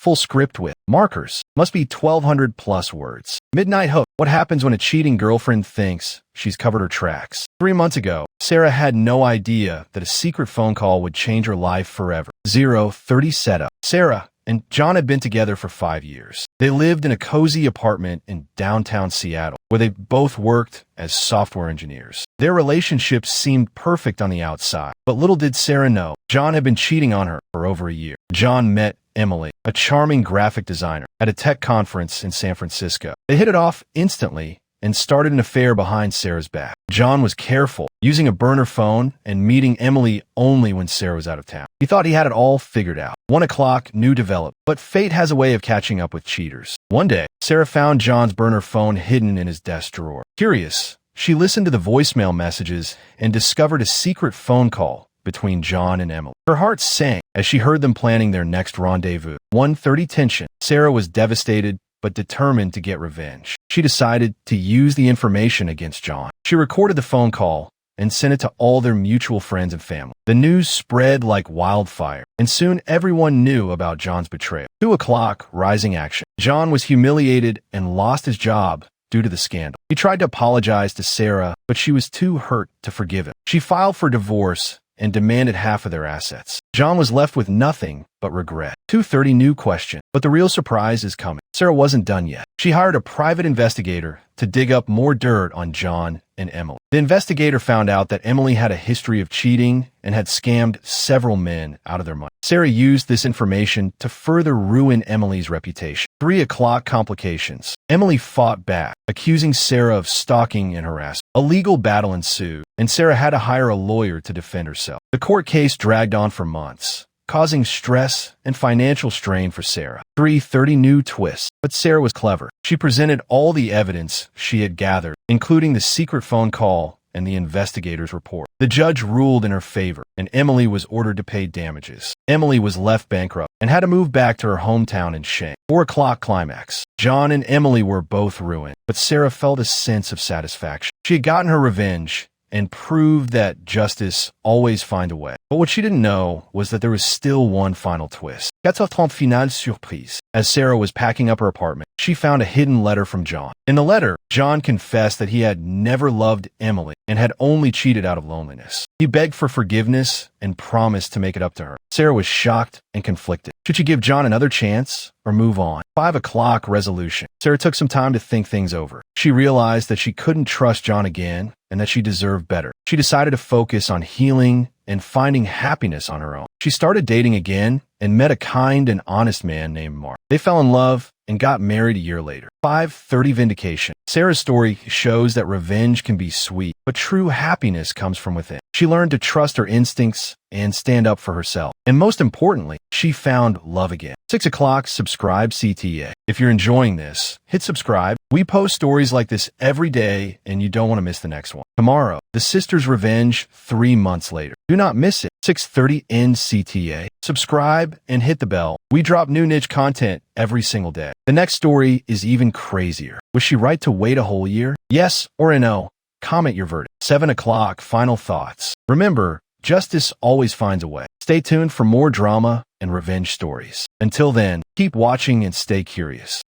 full script with markers. Must be 1,200 plus words. Midnight hook. What happens when a cheating girlfriend thinks she's covered her tracks? 3 months ago, Sarah had no idea that a secret phone call would change her life forever. 0:30 setup. Sarah and John had been together for 5 years. They lived in a cozy apartment in downtown Seattle, where they both worked as software engineers. Their relationship seemed perfect on the outside, but little did Sarah know, John had been cheating on her for over a year. John met Emily, a charming graphic designer, at a tech conference in San Francisco. They hit it off instantly and started an affair behind Sarah's back. John was careful, using a burner phone and meeting Emily only when Sarah was out of town. He thought he had it all figured out. 1 o'clock, new developed, but fate has a way of catching up with cheaters. One day, Sarah found John's burner phone hidden in his desk drawer. Curious, she listened to the voicemail messages and discovered a secret phone call between John and Emily. Her heart sank as she heard them planning their next rendezvous. 1:30 tension. Sarah was devastated, but determined to get revenge. She decided to use the information against John. She recorded the phone call and sent it to all their mutual friends and family. The news spread like wildfire, and soon everyone knew about John's betrayal. 2 o'clock, rising action. John was humiliated and lost his job due to the scandal. He tried to apologize to Sarah, but she was too hurt to forgive him. She filed for divorce and demanded half of their assets. John was left with nothing but regret. 2:30 new question, but the real surprise is coming. Sarah wasn't done yet. She hired a private investigator to dig up more dirt on John and Emily. The investigator found out that Emily had a history of cheating and had scammed several men out of their money. Sarah used this information to further ruin Emily's reputation. 3 o'clock complications. Emily fought back, accusing Sarah of stalking and harassment. A legal battle ensued, and Sarah had to hire a lawyer to defend herself. The court case dragged on for months, causing stress and financial strain for Sarah. 3:30 new twists. But Sarah was clever. She presented all the evidence she had gathered, including the secret phone call and the investigator's report. The judge ruled in her favor, and Emily was ordered to pay damages. Emily was left bankrupt and had to move back to her hometown in shame. 4 o'clock climax. John and Emily were both ruined, but Sarah felt a sense of satisfaction. She had gotten her revenge and proved that justice always finds a way. But what she didn't know was that there was still one final twist. 4:30 finale surprise. As Sarah was packing up her apartment, she found a hidden letter from John. In the letter, John confessed that he had never loved Emily and had only cheated out of loneliness. He begged for forgiveness and promised to make it up to her. Sarah was shocked and conflicted. Should she give John another chance or move on? 5 o'clock resolution. Sarah took some time to think things over. She realized that she couldn't trust John again and that she deserved better. She decided to focus on healing and finding happiness on her own. She started dating again and met a kind and honest man named Mark. They fell in love and got married a year later. 5:30 vindication. Sarah's story shows that revenge can be sweet, but true happiness comes from within. She learned to trust her instincts and stand up for herself. And most importantly, she found love again. 6 o'clock, subscribe CTA. If you're enjoying this, hit subscribe. We post stories like this every day, and you don't want to miss the next one. Tomorrow, the sister's revenge 3 months later. Do not miss it. 6:30 in CTA. Subscribe and hit the bell. We drop new niche content every single day. The next story is even crazier. Was she right to wait a whole year? Yes or a no? Comment your verdict. 7 o'clock, final thoughts. Remember, justice always finds a way. Stay tuned for more drama and revenge stories. Until then, keep watching and stay curious.